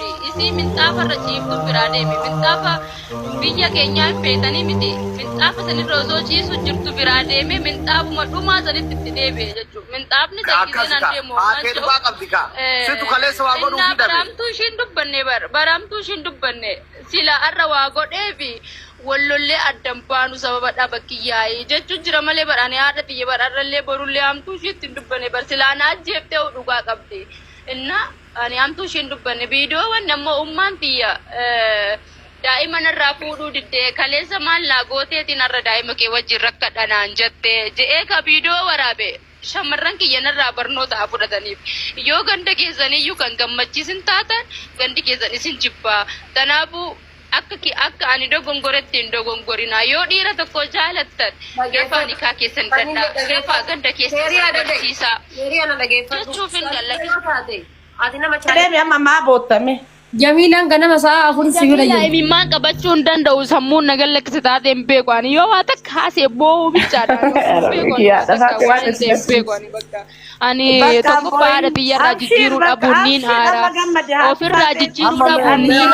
qabdi isi minxaafa irra ciiftu biraa deemi minxaafa biyya keenyaa hin feetanii miti minxaafa sanirra osoo ciisu jirtu biraa deeme minxaafuma dhumaa sanitti itti deebi'e jechuudha minxaafni takkiseen an deemu baramtuu ishiin dubbanne sila arra waa godheefi wallollee addan baanu sababa dhabakkiyyaayi jechuun jira malee badhaane haadha xiyye badhaarrallee borullee hamtuu ishiitti hin dubbanne barsilaanaa ajjeeftee dhugaa qabdi inna ani hamtuu ishiin dubbanne viidiyoowwan ammoo ummaan xiyya daa'iman irraa fuudhuu diddee kaleessa maallaa gooteetiin arra daa'ima kee wajjin rakka dhanaan jettee je'ee ka viidiyoo waraabe shamarran kiyyanarraa barnoota fudhataniif yoo ganda keessaniyyuu kan gammachiisin taatan gandi keessan isin jibbaa tanaafuu akka ani dogongoretti hin dogongorina yoo dhiira tokko jaalattan geefaa nikaa keessan dadhaa geefaa ganda keessan barsiisaa jechuuf hin dallate ati nama Deemi amma maa boottame. Jamiilaan ganama sa'a afurii si bira jiru. Imimmaan qabachuu hin danda'u sammuun nagan lakkise taate hin beeku ani yoo waa takka haasee boo'uu bichaadha. Ani tokkoffaa haadha biyyarraa jijjiiruu dhabuun niin haara ofirraa jijjiiruu dhabuun niin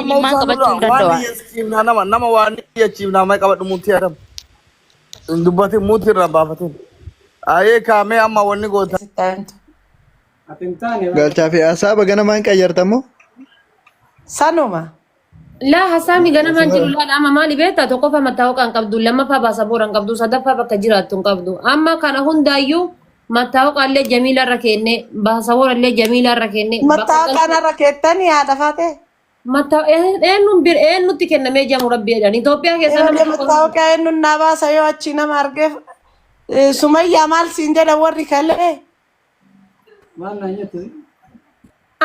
imimmaan qabachuu hin danda'u. Nama waan dhiyeessiif nama qabadhu muutii adam. Dubbatiin muutii irraa baafatiin. Ayee kaamee amma wanni goota. Galchaa fi hasaaba ganamaan qayyartamoo? Sanuma. Laa hasaabni ganamaan jiru laadha amma maali beektaa tokkoffaa mattaawqa hin qabdu lammaffaa baasaboora hin qabdu sadaffaa bakka jiraattu hin qabdu amma kana hundaayyuu mattaawqa illee Jamiila irra kenne baasaboora illee Jamiila irra kenne. Mattaawqa irra keettanii haadha faate. Eenyutti kennamee jamu rabbiidhaan Itoophiyaa keessa nama mattaawqa eenyuun na baasa yoo achi nama argeef Sumayyaa maal siin jedha warri kalee.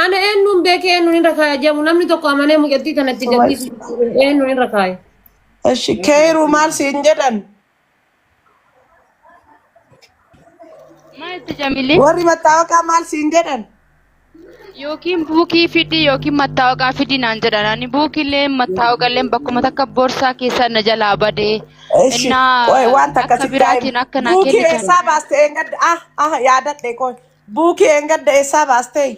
Ana eenyuun beekee eenyuun irra kaaya jamu namni tokko amanee mucattii kanatti gadhiisu eenyuun irra kaaya. Eshi keeru maal siin jedhan. Maalti Jamiilii? Warri mattaawaqaa maal siin jedhan. Yookiin buukii fidi yookiin mattaawaqaa fidi naan jedhan ani buukiillee mattaawaqallee bakkuma takka boorsaa keessa na jalaa badee. Waan takka sitti buukii eessaa baastee engadda yaadadhe qoy. Buukii engadda eessaa baastee.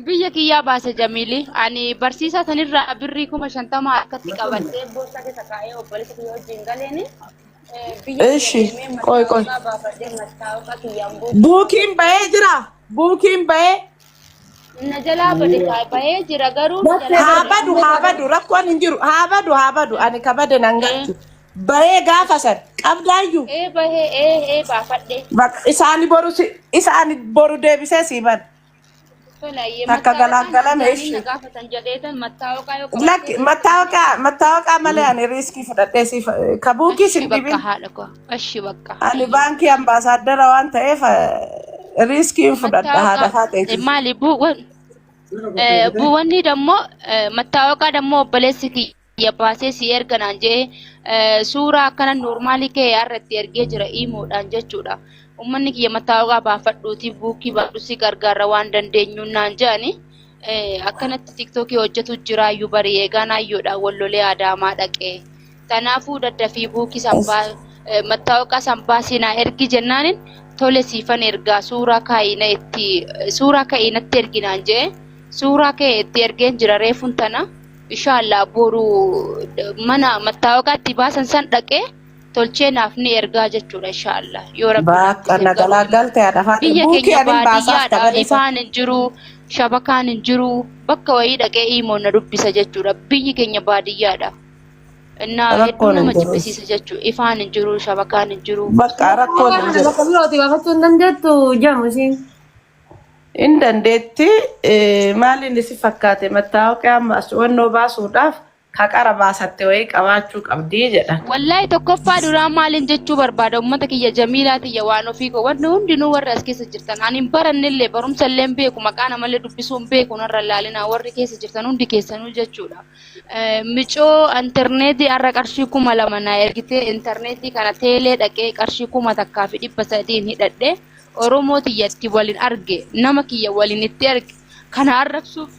Biyya kiyyaa baase Jamiilii ani barsiisaa sanirraa birrii 50 akkatti qabadhee boorsaa keessa kaa'ee obboleessa kiyya wajjin galeeni. Eshi qoy. Buukiin bahee jira. Buukiin bahee. Na jalaa bahee jira garuu haa badu rakkoon hin jiru haa badu ani kabade nan galchu. Bahee gaafa san qabdaayyuu. Bahee baafadhe. Isaani boru deebisee siiban. Takka galaggalame eshi. Mattaawaqaa malee ani riiskii fudhadhee siif kabuukii sin dhibin. Ani baankii ambaasaaddara waan ta'eef riiskiin fudhadha haadha faateeti. Maali bu'uunni dammoo mattaawaqaa dammoo obboleessi kiyya baasee si erganaan jee suuraa akkana noormaalii kee irratti ergee jira iimoodhaan jechuudha. Uummanni kiyya mattaawaqaa baafadhuuti buukii baadhu si gargaara waan dandeenyuun naan jedhani akkanatti tiktookii hojjetu jiraayyuu barii eegaan ayyoodhaan wallolee adaamaa dhaqee. Kanaafuu daddafii buukii sanbaa mattaawaqaa sanbaa sinaa ergi jennaanin tole siifan ergaa suuraa kaa'inatti erginaan jee suuraa kee itti ergeen jira reefuun tana inshallah boru mana mattaawaqaatti baasan san dhaqee tolchee naaf ni ergaa jechuudha inshallah yoo rabbi bakka nagalagalte adafaa buukii adin baasaaf taphatee ifaan hin jiru shabakaan hin jiru bakka wayii dhaqee iimoon na dubbisa jechuudha biyyi keenya baadiyyaadha. Hedduu nama jibbisiisa jechuudha ifaan hin jiru shabakaan hin jiru. Bakka rakkoon hin jiru. Bakka birooti baafachuu hin dandeettu jamu isiin. Hin dandeetti maaliin isi fakkaate mattaawaqaa ammas wannoo baasuudhaaf haqara baasatte wayii qabaachuu qabdii jedhan. Wallahi tokkoffaa duraa maaliin jechuu barbaada uummata kiyya Jamiilaa tiyya waan ofii koo wanni hundinuu warri as keessa jirtan ani hin barannillee barumsallee hin beeku maqaa namallee dubbisuu hin beeku narra laalinaa warri keessa jirtan hundi keessanuu jechuudha. Micoo intarneetii har'a qarshii 2,000 na ergitee intarneetii kana teelee dhaqee qarshii 1,300 hidhadhee Oromoo tiyyatti waliin arge nama kiyya waliin itti arge kana arrabsuuf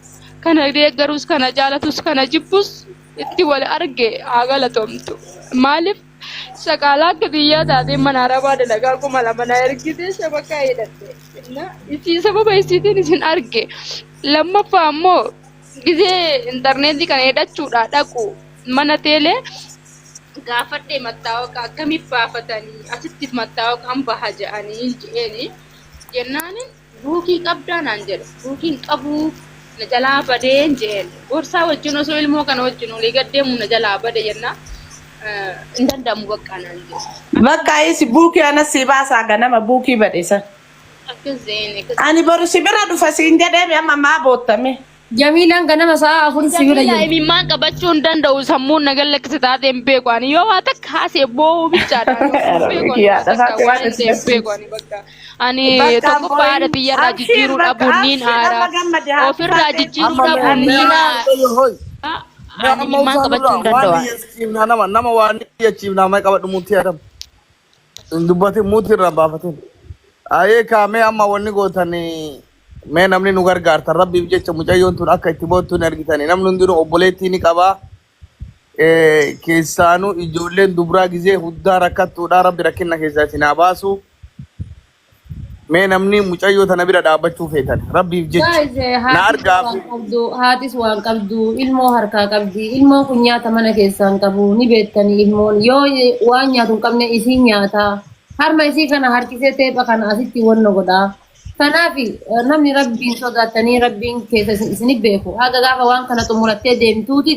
kana deeggaruus kana jaalatus kana jibbus itti wal arge agalatomtu maaliif shaqaalaa akka biyyaa taatee mana arabaa dalagaa 2,000 na ergitee shabakkaa hidhatte isi sababa isiitiin isin arge lammaffaa ammoo gisee intarneetii kana hidhachuudha dhaqu mana teelee gaafadhee mattaawaqaa akkamiif baafatanii asittis mattaawaqaan baha jedhanii jeeni jennaanin buukii qabdaa naan jedhe buukiin qabuu na jalaa badeen jeen gorsaa wajjin osoo ilmoo kana wajjin olii gaddeemu na jalaa bade jennaa hin danda'amu bakka naan jedhe bakka isi buukii anas si baasaa ganama buukii badhiisan ani boru si bira dhufa siin jedheemi amma maa boottame Jamiilaan ganama sa'a afur si bira Jamila jiru. imimmaan qabachuu hin danda'u sammuun na gallakkise taatee hin beeku ani yoo waa takka haasee boo'uu bichaadha ani tokkoffaa haadha biyyarraa jijjiiruu dhabuun niin haara ofirraa jijjiiruu dhabuun niin ani imimmaan qabachuu hin danda'u. nama waan yachiifnaa may qabadhu muutii adam dubbatin muutii irraa baafatin ayee kaamee amma wanni gootanii mee namni nu gargaartan rabbiif jecha mucayyoon tun akka itti boottuun argitani namni hundinuu obboleettii ni qabaa keessaanuu ijoolleen dubraa gizee huddaa rakkattuudha rabbi rakkinna keessaa isin haa baasu mee namni mucayyoo tana bira dhaabbachuu feetan rabbiif jecha na argaaf Haatis waan qabdu ilmoo harkaa qabdi ilmoon kun nyaata mana keessaan qabu ni beektanii ilmoon yoo waan nyaatu hin qabne isiin nyaata harma isii kana harkisee teepha kana asitti wanno godhaa. Kanaaf namni rabbiin sodaatanii rabbiin keessa isinif beeku haga gaafa waan kana xumurattee deemtuuti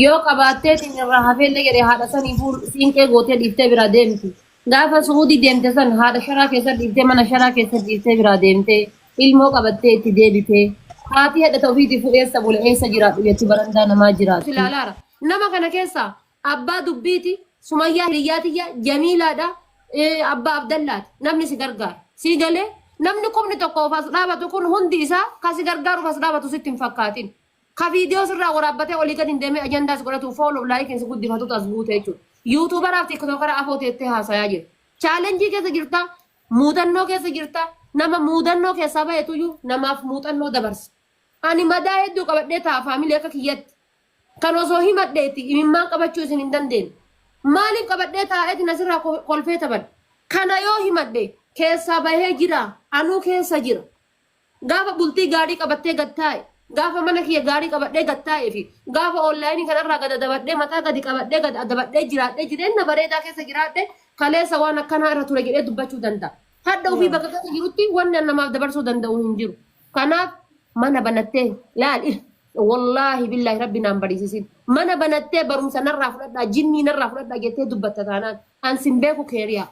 yoo qabaattee irraa hafeellee jedhee haadha saniifuu siinqee gootee dhiiftee biraa deemti gaafa suudii deemte san haadha sharaa keessa dhiiftee mana sharaa keessa dhiiftee biraa deemtee ilmoo qabattee itti deebitee haati hedhata ofiitii fuudheessa bule eessa jiraadhu jetti barandaa namaa jiraatu. Ilaalaara nama kana keessa abbaa dubbiiti Sumayyaa Hiriyaatiyya Jamiilaadha abbaa Abdallaati namni si gargaara si galee. Namni kumni tokko of as dhaabatu kun hundi isaa kasi gargaaruuf as dhaabatu sitti hin fakkaatin. Ka viidiyoo sirraa waraabbatee olii gadi hin deemee ajandaas godhatu fooloo laayikiinsi guddifatutu as buute jechuudha. Yuutuubaraaf tiktookaraa afoo teettee haasayaa jira. Chaalenjii keessa jirta, muuxannoo keessa jirta, nama muuxannoo keessaa bahetuyyuu namaaf muuxannoo dabarsa. Ani madaa hedduu qabadhee ta'a faamilee akka kiyyatti. Kan osoo himadheetti imimmaan qabachuu isin hin dandeenye. Maaliif qabadhee taa'eeti nasirraa kolfee taphan? Kana yoo himadhe keessa bahee jira anuu keessa jira gaafa bultii gaarii qabattee gattaa'e gaafa mana kiyya gaarii qabadhee gattaa'e fi gaafa onlaayinii kanarraa gada dabadhee mataa gadi qabadhee gada dabadhee jiraadhee jireenya bareedaa keessa jiraadhee kaleessa waan akkanaa irra ture jedhee dubbachuu danda'a. Hadda ofii bakka keessa jirutti wanni namaaf dabarsuu danda'u hin jiru. Kanaaf mana banattee laali wallaahi billaahi rabbi naan bariisisin mana banattee barumsa narraa fudhadhaa jinnii narraa fudhadhaa jettee dubbatta taanaan ansin beeku keeriyaa.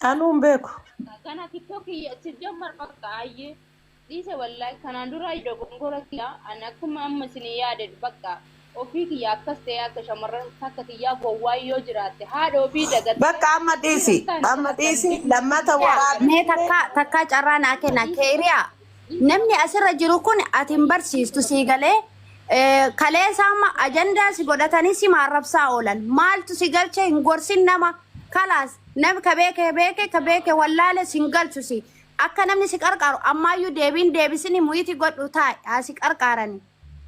Anuun beeku. Kana tiktookii sirjamar bakkaayye dhiise wallahi kanaan dura dogongora kiyya ani akkuma amma isin yaade bakka ofii kiyya akkas ta'e akka shamarran takka kiyyaa gowwaayyoo jiraatte haadha ofii dagatte. Bakka amma dhiisi lammata waraabee. Mee takka carraa naa kenna keeriyaa namni asirra jiru kun ati hin barsiistu sii galee kaleessa amma ajandaa si godhatanii si maarrabsaa oolan maaltu si galche hin gorsin nama kalaas. Nam kabeke wallaale singalchu si akka namni si qarqaru ammayyuu deebisini muyiti godhu taa'e haa si qarqarani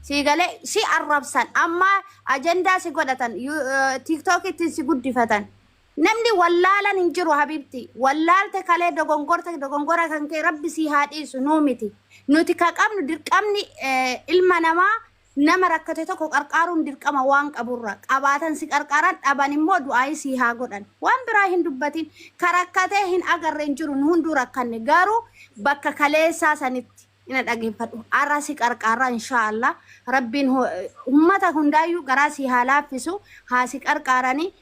si galee si arrabsan amma ajandaa si godhatan tiktokitti si guddifatan namni wallaalan hin jiru habibti wallaalte kalee dogongora kan kee rabbi si haadhiisu nuu miti nuti ka qabnu dirqamni ilma namaa nama rakkate tokko qarqaaruun dirqama waan qaburra qabaatan si qarqaran dhaban immoo du'aa si haa godhan waan biraa hin dubbatin karakkatee hin agarre hin jiru hunduu rakkanne garuu bakka kaleessaa sanitti ina dhageeffadhu arra si qarqaara inshaallah rabbiin ummata hundaayyuu garaa si haa laaffisu haa si qarqaarani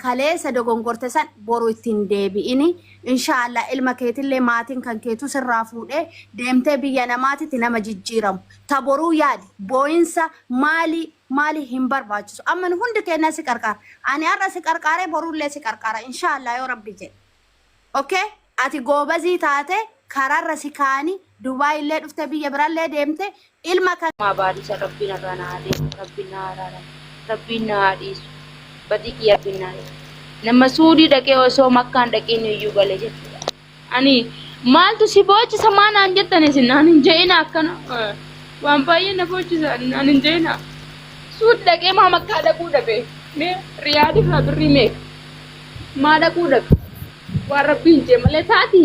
kaleessa dogongorte san boru ittiin deebi'ini inshaallah ilma keetillee maatiin kan keetu sirraa fuudhee deemtee biyya namaatitti nama jijjiiramu ta boruu yaadi booyinsa maali hin barbaachisu amma hundi keenya si qarqaara ani har'a si qarqaaree boruullee si qarqaara inshaallah yoo rabbi jedhe okay ati goobazii taate kararra si kaani Dubai illee dhufte biyya birallee deemte ilma kan Mabaadisa rabbiin irraa naa deemu rabbiin naa araara rabbiin naa haadhiisu. Badii yaabinaa nama suudii dhaqee osoo makkaan dhaqeen iyyuu galee jechuudha. Ani maaltu si boochisa maanaan jettani isin naan hin je'ina akkana waan baay'ee na boochisa naan hin je'ina. Suud dhaqee maa makkaa dhaquu dhabe mee riyaadii fi birrii mee maa dhaquu dhabe waan rabbiin jee malee taati.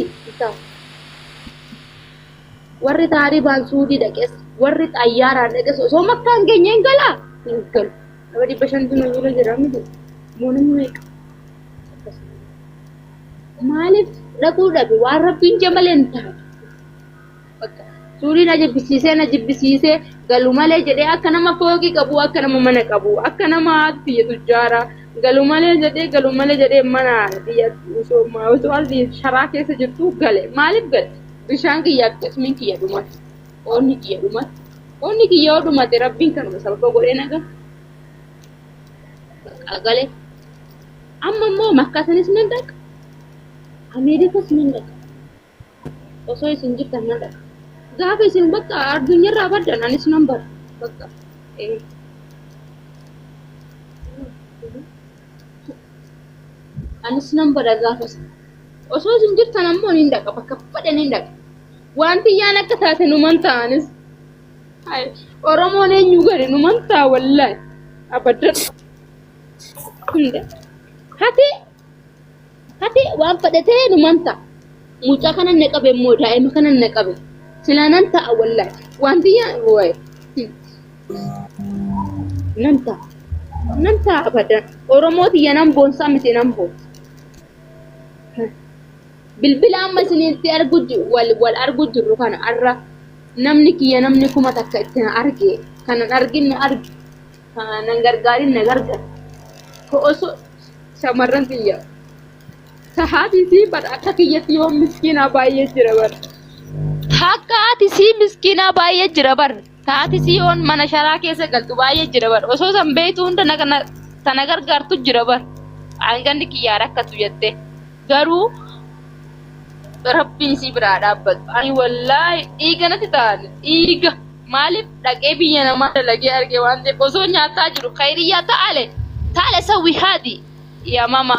warri taarii baan suudii dhaqes warri xayyaaraan dhaqes osoo makkaan keenya hin galaa hin galu. Nama 500 yoo jira miti moonamni meeqa maaliif dhaquu dhabe waan rabbiin jamalee hin taatu. Suudii na jibbisiisee galu malee jedhee akka nama fooqii qabu akka nama mana qabu akka nama biyya tujjaara galu malee jedhee mana biyya misoomaa osoo alli sharaa keessa jirtu gale maaliif gale bishaan kiyya akkasumin kiyya dhumate onni kiyya yoo dhumate rabbiin kanuma salpha godhee naga gale amma immoo makkaasanis nan dhaqa Ameerikas nan dhaqa osoo isin jirtan nan dhaqa. Gaafa isin bakka addunyaarraa baddan anis nan bara bakka anis nan bara gaafa osoo isin jirtan ammoo ni dhaqa bakka baddan ni dhaqa wanti yaan akka taate numan ta'anis Oromoon eenyu gadi numan ta'a wallaahi abaddan hunda hati waan fadhatee numan ta'a mucaa kanan na qabe immoo daa'ima kanan na qabe. Sila nanta wallahi wanti ya woy nanta abadan Oromoti yanam bonsa miti nambo bilbila amma siniti arguju wal arguju kana arra namni ki namni kuma takka itti arge kana argin arge kana gargaarin na gargar ko oso shamarran tiya sahati si bar akka kiyati yo miskina baay'ee jira bar Akka ati si miskina baay'ee jira bar. Taati si on mana sharaa keessa galtu baay'ee jira bar. Osoo san beektu hunda tana gargaartu jira bar. Angandi kiyyaara akkatu jette. Garuu rabbiin si biraa dhaabbatu. Ani wallaahi dhiiga natti ta'an dhiiga. Maaliif dhaqee biyya namaa dalagee argee waan ta'eef osoo nyaataa jiru khayriyyaa ta'ale sawwi haadi. Yaa mama